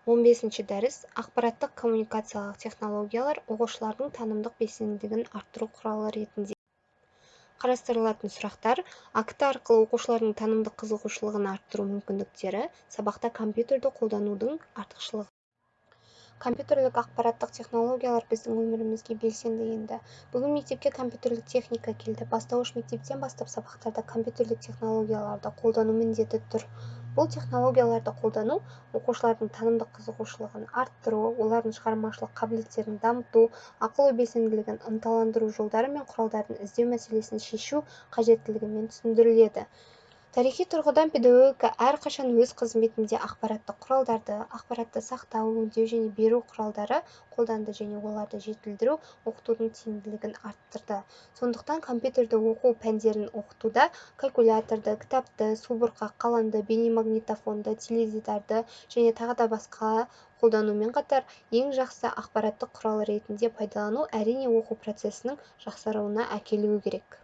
15-ші дәріс ақпараттық коммуникациялық технологиялар оқушылардың танымдық белсенділігін арттыру құралы ретінде қарастырылатын сұрақтар. Акті арқылы оқушылардың танымдық қызығушылығын арттыру мүмкіндіктері. Сабақта компьютерді қолданудың артықшылығы. Компьютерлік ақпараттық технологиялар біздің өмірімізге белсенді енді. Бүгін мектепке компьютерлік техника келді. Бастауыш мектептен бастап сабақтарда компьютерлік технологияларды қолдану міндеті тұр. Бұл технологияларды қолдану оқушылардың танымдық қызығушылығын арттыру, олардың шығармашылық қабілеттерін дамыту, ақыл ой белсенділігін ынталандыру жолдары мен құралдарын іздеу мәселесін шешу қажеттілігімен түсіндіріледі. Тарихи тұрғыдан педагогика әрқашан өз қызметінде ақпараттық құралдарды, ақпаратты сақтау, өңдеу және беру құралдары қолданды және оларды жетілдіру оқытудың тиімділігін арттырды. Сондықтан компьютерді оқу пәндерін оқытуда калькуляторды, кітапты, субұрқақ, қаламды, бейнемагнитофонды, теледидарды және тағы да басқа қолданумен қатар ең жақсы ақпараттық құрал ретінде пайдалану әрине оқу процесінің жақсаруына әкелуі керек.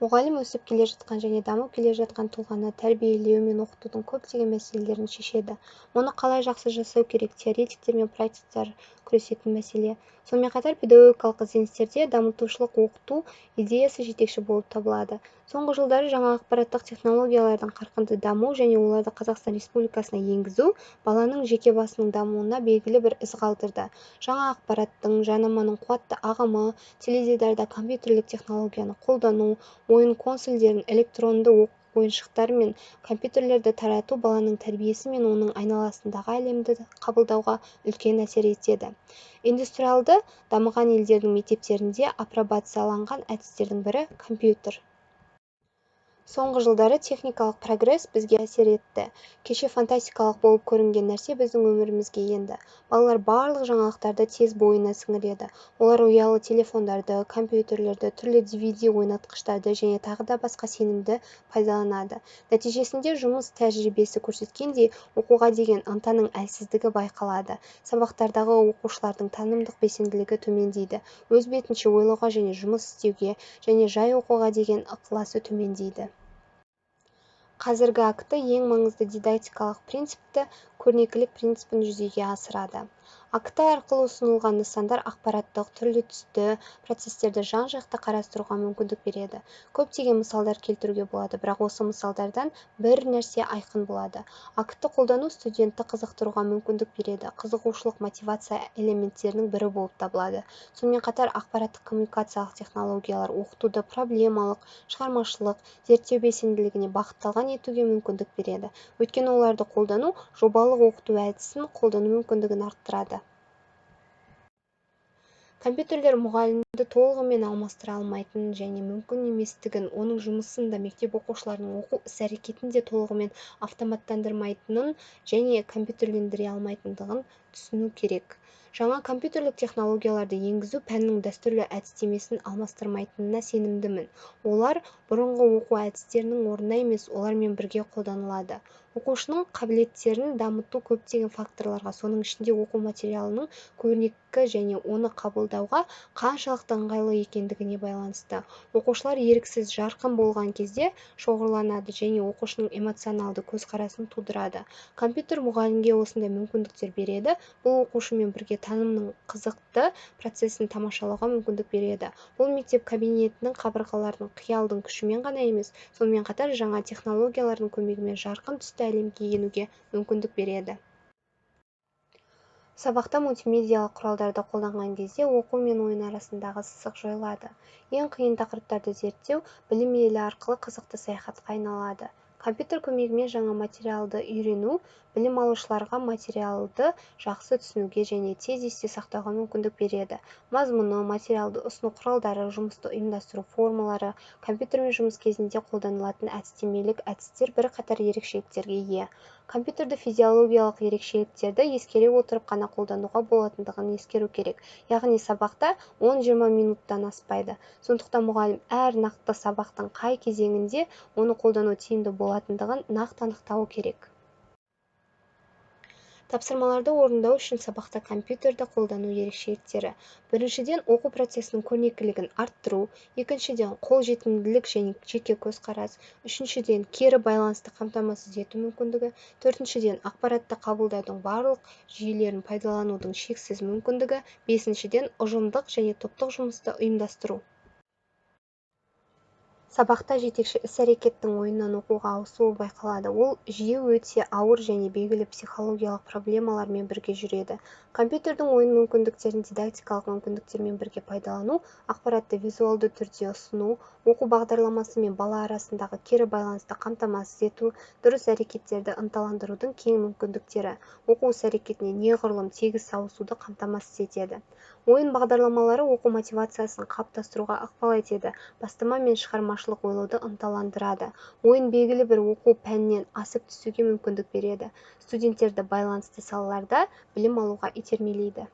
Мұғалім өсіп келе жатқан және дамып келе жатқан тұлғаны тәрбиелеу мен оқытудың көптеген мәселелерін шешеді. Оны қалай жақсы жасау керек, теоретиктер мен практиктер күресетін мәселе. Сонымен қатар педагогикалық ізденістерде дамытушылық оқыту идеясы жетекші болып табылады. Соңғы жылдары жаңа ақпараттық технологиялардың қарқынды даму және оларды Қазақстан Республикасына енгізу баланың жеке басының дамуына белгілі бір із қалдырды. Жаңа ақпараттың, жанаманың қуатты ағымы, теледидарда компьютерлік технологияны қолдану, ойын консольдерін, электронды ойыншықтар мен компьютерлерді тарату баланың тәрбиесі мен оның айналасындағы әлемді қабылдауға үлкен әсер етеді. Индустриалды дамыған елдердің мектептерінде апробацияланған әдістердің бірі компьютер. Соңғы жылдары техникалық прогресс бізге әсер етті. Кеше фантастикалық болып көрінген нәрсе біздің өмірімізге енді. Балалар барлық жаңалықтарды тез бойына сіңіреді. Олар ұялы телефондарды, компьютерлерді, түрлі DVD ойнатқыштарды және тағы да басқа сенімді пайдаланады. Нәтижесінде жұмыс тәжірибесі көрсеткендей, оқуға деген ынтаның әлсіздігі байқалады. Сабақтардағы оқушылардың танымдық белсенділігі төмендейді. Өз бетінше ойлауға және жұмыс істеуге және жай оқуға деген ықыласы төмендейді. Қазіргі акті ең маңызды дидактикалық принципті көрнекілік принципін жүзеге асырады. Акті арқылы ұсынылған нысандар ақпараттық түрлі түсті процестерді жан-жақты қарастыруға мүмкіндік береді. Көптеген мысалдар келтіруге болады, бірақ осы мысалдардан бір нәрсе айқын болады. Акті қолдану студентті қызықтыруға мүмкіндік береді. Қызығушылық мотивация элементтерінің бірі болып табылады. Сонымен қатар ақпараттық коммуникациялық технологиялар оқытуды проблемалық, шығармашылық, зерттеу белсенділігіне бағытталған етуге мүмкіндік береді. Өйткені оларды қолдану жобалық оқыту әдісін қолдану мүмкіндігін арттырады. Компьютерлер мұғалімді толығымен алмастыра алмайтынын және мүмкін еместігін, оның жұмысын да мектеп оқушыларының оқу іс-әрекетін де толығымен автоматтандырмайтынын және компьютерлендіре алмайтындығын түсіну керек. Жаңа компьютерлік технологияларды енгізу пәннің дәстүрлі әдістемесін алмастырмайтынына сенімдімін. Олар бұрынғы оқу әдістерінің орнына емес, олармен бірге қолданылады. Оқушының қабілеттерін дамыту көптеген факторларға, соның ішінде оқу материалының көрнекі және оны қабылдауға қаншалықты ыңғайлы екендігіне байланысты. Оқушылар еріксіз жарқын болған кезде шоғырланады және оқушының эмоционалды көзқарасын тудырады. Компьютер мұғалімге осындай мүмкіндіктер береді. Бұл оқушымен бірге танымның қызықты процесін тамашалауға мүмкіндік береді. Бұл мектеп кабинетінің қабырғаларының қиялдың күшімен ғана емес, сонымен қатар жаңа технологиялардың көмегімен жарқын түсті әлемге енуге мүмкіндік береді. Сабақта мультимедиалық құралдарды қолданған кезде оқу мен ойын арасындағы сызық жойылады. Ең қиын тақырыптарды зерттеу білім елі арқылы қызықты саяхатқа айналады. Компьютер көмегімен жаңа материалды үйрену білім алушыларға материалды жақсы түсінуге және тез есте сақтауға мүмкіндік береді. Мазмұны, материалды ұсыну құралдары, жұмысты ұйымдастыру формалары, компьютермен жұмыс кезінде қолданылатын әдістемелік әдістер бірқатар ерекшеліктерге ие. Компьютерді физиологиялық ерекшеліктерді ескере отырып қана қолдануға болатындығын ескеру керек. Яғни сабақта 10-20 минуттан аспайды. Сондықтан мұғалім әр нақты сабақтың қай кезеңінде оны қолдану тиімді болатындығын нақты анықтауы керек. Тапсырмаларды орындау үшін сабақта компьютерді қолдану ерекшеліктері. Біріншіден, оқу процесінің көрнекілігін арттыру. Екіншіден, қолжетімділік және жеке көзқарас. Үшіншіден, кері байланысты қамтамасыз ету мүмкіндігі. Төртіншіден, ақпаратты қабылдаудың барлық жүйелерін пайдаланудың шексіз мүмкіндігі. Бесіншіден, ұжымдық және топтық жұмысты ұйымдастыру. Сабақта жетекші іс-әрекеттің ойыннан оқуға ауысуы байқалады. Ол жиі өте ауыр және белгілі психологиялық проблемалармен бірге жүреді. Компьютердің ойын мүмкіндіктерін дидактикалық мүмкіндіктермен бірге пайдалану, ақпаратты визуалды түрде ұсыну, оқу бағдарламасы мен бала арасындағы кері байланысты қамтамасыз ету, дұрыс әрекеттерді ынталандырудың кең мүмкіндіктері, оқу іс-әрекетіне неғұрлым тегіс ауысуды қамтамасыз етеді. Ойын бағдарламалары оқу мотивациясын қалыптастыруға ықпал етеді, бастама мен шығармашылық ойлауды ынталандырады. Ойын белгілі бір оқу пәнінен асып түсуге мүмкіндік береді, студенттерді байланысты салаларда білім алуға итермелейді.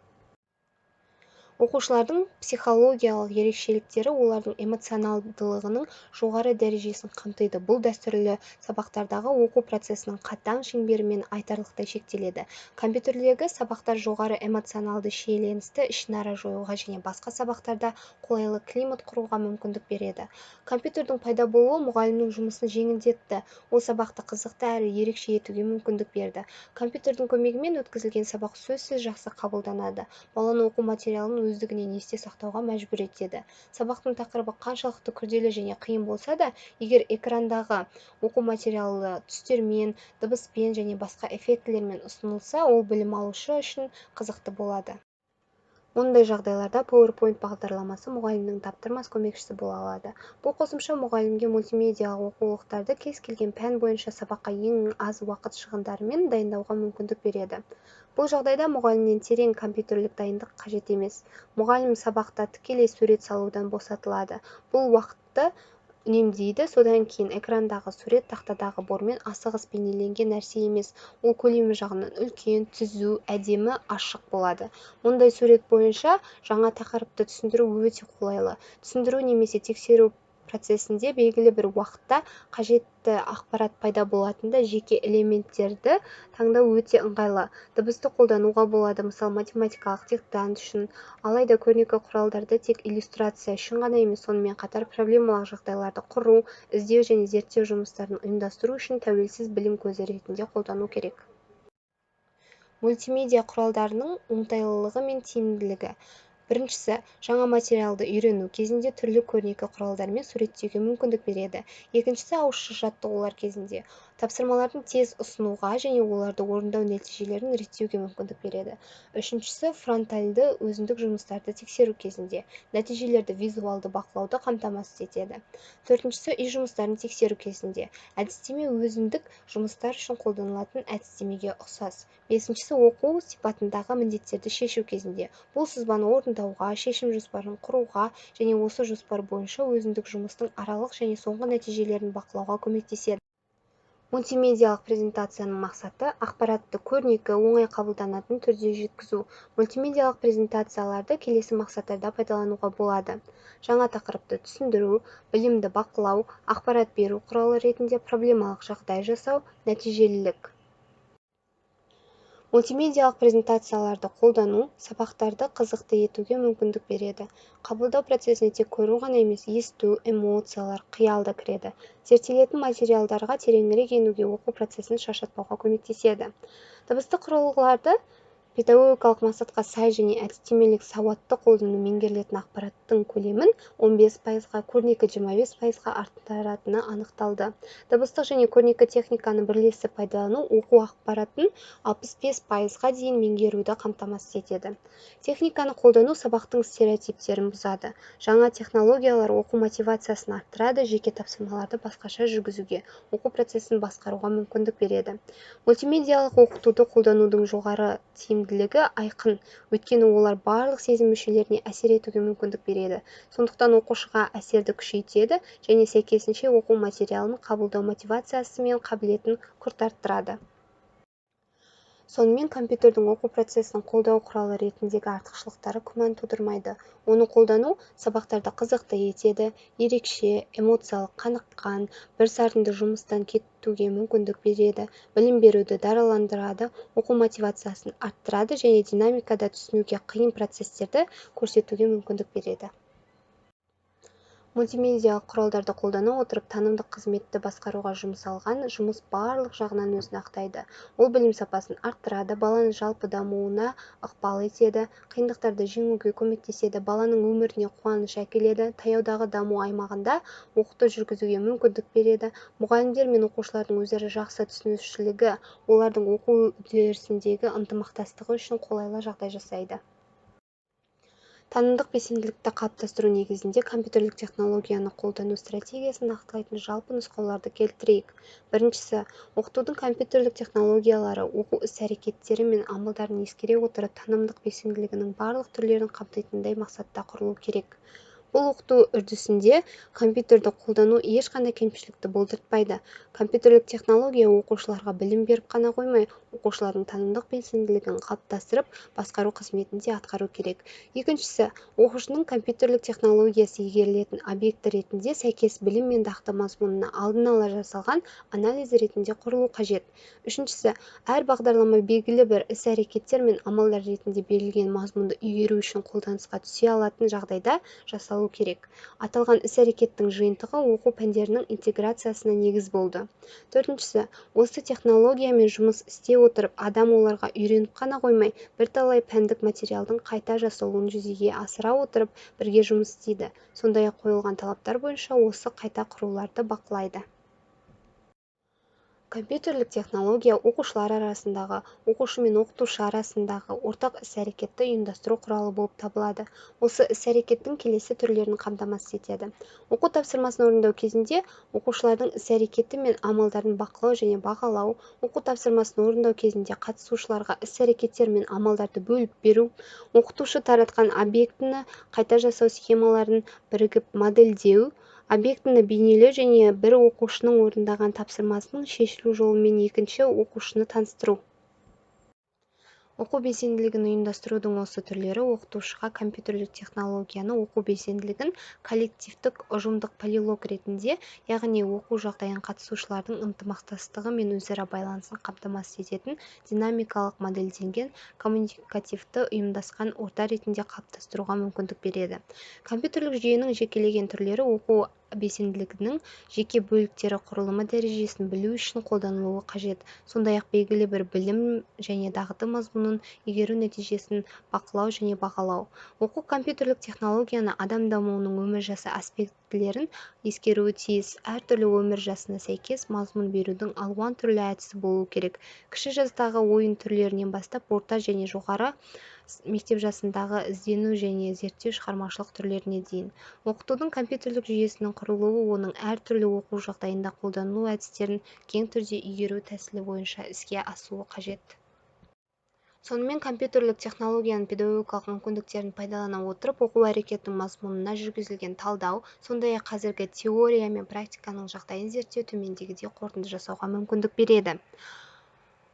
Оқушылардың психологиялық ерекшеліктері олардың эмоционалдылығының жоғары дәрежесін қамтиды. Бұл дәстүрлі сабақтардағы оқу процесінің қатаң шеңберімен айтарлықтай шектеледі. Компьютерлегі сабақтар жоғары эмоционалды шиеленісті ішінара жоюға және басқа сабақтарда қолайлы климат құруға мүмкіндік береді. Компьютердің пайда болуы мұғалімнің жұмысын жеңілдетті. Ол сабақты қызықты әрі ерекше етуге мүмкіндік берді. Компьютердің көмегімен өткізілген сабақ сөзсіз жақсы қабылданады. Баланы оқу материалын өздігінен есте сақтауға мәжбүр етеді. Сабақтың тақырыбы қаншалықты күрделі және қиын болса да, егер экрандағы оқу материалы түстермен, дыбыспен және басқа эффектілермен ұсынылса, ол білім алушы үшін қызықты болады. Ондай жағдайларда PowerPoint бағдарламасы мұғалімнің таптырмас көмекшісі бола алады. Бұл қосымша мұғалімге мультимедиалық оқулықтарды кез келген пән бойынша сабаққа ең аз уақыт шығындарымен дайындауға мүмкіндік береді. Бұл жағдайда мұғалімнен терең компьютерлік дайындық қажет емес. Мұғалім сабақта тікелей сурет салудан босатылады. Бұл уақытты үнемдейді. Содан кейін экрандағы сурет тақтадағы бормен асығыс бейнеленген нәрсе емес. Ол көлемі жағынан үлкен, түзу, әдемі, ашық болады. Мұндай сурет бойынша жаңа тақырыпты түсіндіру өте қолайлы. Түсіндіру немесе тексеру процесінде белгілі бір уақытта қажетті ақпарат пайда болатында жеке элементтерді таңдау өте ыңғайлы. Дыбысты қолдануға болады, мысалы математикалық диктант үшін. Алайда көрнекі құралдарды тек иллюстрация үшін ғана емес, сонымен қатар проблемалық жағдайларды құру, іздеу және зерттеу жұмыстарын ұйымдастыру үшін тәуелсіз білім көзі ретінде қолдану керек. Мультимедиа құралдарының оңтайлылығы мен тиімділігі. Біріншісі, жаңа материалды үйрену кезінде түрлі көрнекі құралдармен суреттеуге мүмкіндік береді. Екіншісі, ауызша жаттығулар кезінде тапсырмалардың тез ұсынуға және оларды орындау нәтижелерін реттеуге мүмкіндік береді. Үшіншісі, фронтальды өзіндік жұмыстарды тексеру кезінде нәтижелерді визуалды бақылауды қамтамасыз етеді. Төртіншісі, үй жұмыстарын тексеру кезінде әдістеме өзіндік жұмыстар үшін қолданылатын әдістемеге ұқсас. Бесіншісі, оқу сипатындағы міндеттерді шешу кезінде бұл сызбаны орындауға, шешім жоспарын құруға және осы жоспар бойынша өзіндік жұмыстың аралық және соңғы нәтижелерін бақылауға көмектеседі. Мультимедиалық презентацияның мақсаты ақпаратты көрнекі, оңай қабылданатын түрде жеткізу. Мультимедиалық презентацияларды келесі мақсаттарда пайдалануға болады. Жаңа тақырыпты түсіндіру, білімді бақылау, ақпарат беру құралы ретінде проблемалық жағдай жасау, нәтижелілік. Мультимедиалық презентацияларды қолдану сабақтарды қызықты етуге мүмкіндік береді. Қабылдау процесіне тек көру ғана емес, есту, эмоциялар, қиял да кіреді. Зерттелетін материалдарға тереңірек енуге оқу процесін шаршатпауға көмектеседі. Дыбысты құрылғыларды педагогикалық мақсатқа сай және әдістемелік сауатты қолдану меңгерілетін ақпараттың көлемін 15%-ға, көрнекі 25%-ға арттыратыны анықталды. Дыбыстық және көрнекі техниканы бірлесіп пайдалану оқу ақпаратын 65%-ға дейін меңгеруді қамтамасыз етеді. Техниканы қолдану сабақтың стереотиптерін бұзады. Жаңа технологиялар оқу мотивациясын арттырады, жеке тапсырмаларды басқаша жүргізуге, оқу процесін басқаруға мүмкіндік береді. Мультимедиалық оқытуды қолданудың жоғары тиімділігі айқын, өйткені олар барлық сезім мүшелеріне әсер етуге мүмкіндік береді. Сондықтан оқушыға әсерді күшейтеді және сәйкесінше оқу материалын қабылдау мотивациясы мен қабілетін күрт арттырады. Сонымен компьютердің оқу процесін қолдау құралы ретіндегі артықшылықтары күмән тудырмайды. Оны қолдану сабақтарды қызықты етеді, ерекше, эмоциялық қаныққан, бір сарынды жұмыстан кетуге мүмкіндік береді, білім беруді дараландырады, оқу мотивациясын арттырады және динамикада түсінуге қиын процестерді көрсетуге мүмкіндік береді. Мультимедиалық құралдарды қолдана отырып танымдық қызметті басқаруға жұмсалған жұмыс барлық жағынан өзін ақтайды. Ол білім сапасын арттырады, баланың жалпы дамуына ықпал етеді, қиындықтарды жеңуге көмектеседі, баланың өміріне қуаныш әкеледі, таяудағы даму аймағында оқыту жүргізуге мүмкіндік береді, мұғалімдер мен оқушылардың өзара жақсы түсінушілігі, олардың оқу үдерісіндегі ынтымақтастығы үшін қолайлы жағдай жасайды. Танымдық белсенділікті қалыптастыру негізінде компьютерлік технологияны қолдану стратегиясын нақтылайтын жалпы нұсқауларды келтірейік. Біріншісі, оқытудың компьютерлік технологиялары оқу іс-әрекеттері мен амалдарын ескере отырып танымдық белсенділігінің барлық түрлерін қамтитындай мақсатта құрылу керек. Бұл оқыту үрдісінде компьютерді қолдану ешқандай кемшілікті болдыртпайды. Компьютерлік технология оқушыларға білім беріп қана қоймай, оқушылардың танымдық белсенділігін қалыптастырып, басқару қызметін де атқару керек. Екіншісі, оқушының компьютерлік технологиясы игерілетін объекті ретінде сәйкес білім мен дағды мазмұнына алдын ала жасалған анализ ретінде құрылу қажет. Үшіншісі, әр бағдарлама белгілі бір іс-әрекеттер мен амалдар ретінде берілген мазмұнды игеру үшін қолданысқа түсе алатын жағдайда жасалу керек. Аталған іс-әрекеттің жиынтығы оқу пәндерінің интеграциясына негіз болды. Төртіншісі, осы технологиямен жұмыс істей отырып, адам оларға үйреніп қана қоймай, бірталай пәндік материалдың қайта жасалуын жүзеге асыра отырып, бірге жұмыс істейді. Сондай-ақ қойылған талаптар бойынша осы қайта құруларды бақылайды. Компьютерлік технология оқушылар арасындағы, оқушы мен оқытушы арасындағы ортақ іс-әрекетті ұйымдастыру құралы болып табылады. Осы іс-әрекеттің келесі түрлерін қамтамасыз етеді. Оқу тапсырмасын орындау кезінде оқушылардың іс-әрекеті мен амалдарын бақылау және бағалау, оқу тапсырмасын орындау кезінде қатысушыларға іс-әрекеттер мен амалдарды бөліп беру, оқытушы таратқан объектіні қайта жасау схемаларын бірігіп модельдеу, объектіні бейнелеу және бір оқушының орындаған тапсырмасының шешілу жолымен екінші оқушыны таныстыру. Оқу белсенділігін ұйымдастырудың осы түрлері оқытушыға компьютерлік технологияны оқу белсенділігін коллективтік ұжымдық полилог ретінде, яғни оқу жағдайын қатысушылардың ынтымақтастығы мен өзара байланысын қамтамасыз ететін динамикалық модельденген коммуникативті ұйымдасқан орта ретінде қалыптастыруға мүмкіндік береді. Компьютерлік жүйенің жекелеген түрлері оқу белсенділігінің жеке бөліктері құрылымы дәрежесін білу үшін қолданылуы қажет. Сондай-ақ белгілі бір білім және дағды мазмұнын игеру нәтижесін бақылау және бағалау. Оқу компьютерлік технологияны адам дамуының өмір жасы аспектілерін ескеруі тиіс. Әртүрлі өмір жасына сәйкес мазмұн берудің алуан түрлі әдісі болуы керек. Кіші жастағы ойын түрлерінен бастап орта және жоғары мектеп жасындағы іздену және зерттеу шығармашылық түрлеріне дейін. Оқытудың компьютерлік жүйесінің құрылуы оның әртүрлі оқу жағдайында қолданылу әдістерін кең түрде игеру тәсілі бойынша іске асуы қажет. Сонымен компьютерлік технологияның педагогикалық мүмкіндіктерін пайдалана отырып, оқу әрекетінің мазмұнына жүргізілген талдау, сондай-ақ қазіргі теория мен практиканың жағдайын зерттеу төмендегідей қорытынды жасауға мүмкіндік береді.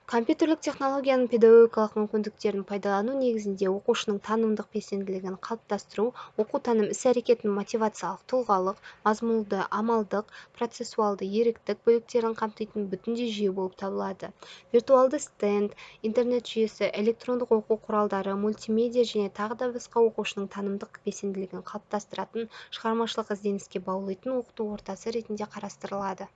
Компьютерлік технологияның педагогикалық мүмкіндіктерін пайдалану негізінде оқушының танымдық белсенділігін қалыптастыру, оқу-таным іс-әрекетінің мотивациялық, тұлғалық, мазмұнды, амалдық, процессуалды, еріктік бөліктерін қамтитын бүтіндей жүйе болып табылады. Виртуалды стенд, интернет жүйесі, электрондық оқу құралдары, мультимедиа және тағы да басқа оқушының танымдық белсенділігін қалыптастыратын, шығармашылық ізденіске баулитын оқыту ортасы ретінде қарастырылады.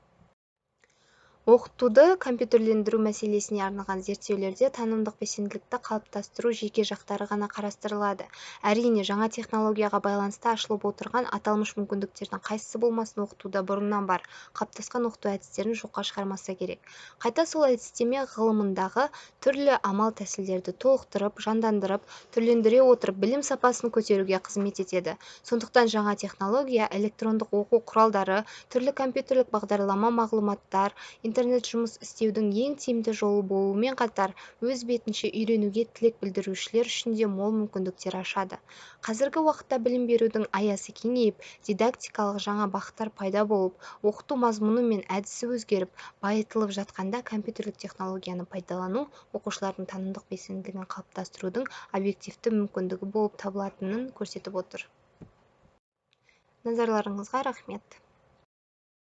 Оқытуды компьютерлендіру мәселесіне арналған зерттеулерде танымдық белсенділікті қалыптастыру жеке жақтары ғана қарастырылады. Әрине, жаңа технологияға байланысты ашылып отырған аталмыш мүмкіндіктердің қайсысы болмасын оқытуда бұрыннан бар қалыптасқан оқыту әдістерін жоққа шығармаса керек. Қайта сол әдістеме ғылымындағы түрлі амал-тәсілдерді толықтырып, жандандырып, түрлендіре отырып білім сапасын көтеруге қызмет етеді. Сондықтан жаңа технология, электрондық оқу құралдары, түрлі компьютерлік бағдарлама мағлұматтар, интернет жұмыс істеудің ең тиімді жолы болуымен қатар, өз бетінше үйренуге тілек білдірушілер үшін де мол мүмкіндіктер ашады. Қазіргі уақытта білім берудің аясы кеңейіп, дидактикалық жаңа бағыттар пайда болып, оқыту мазмұны мен әдісі өзгеріп, байытылып жатқанда компьютерлік технологияны пайдалану оқушылардың танымдық белсенділігін қалыптастырудың объективті мүмкіндігі болып табылатынын көрсетіп отыр. Назарларыңызға рахмет.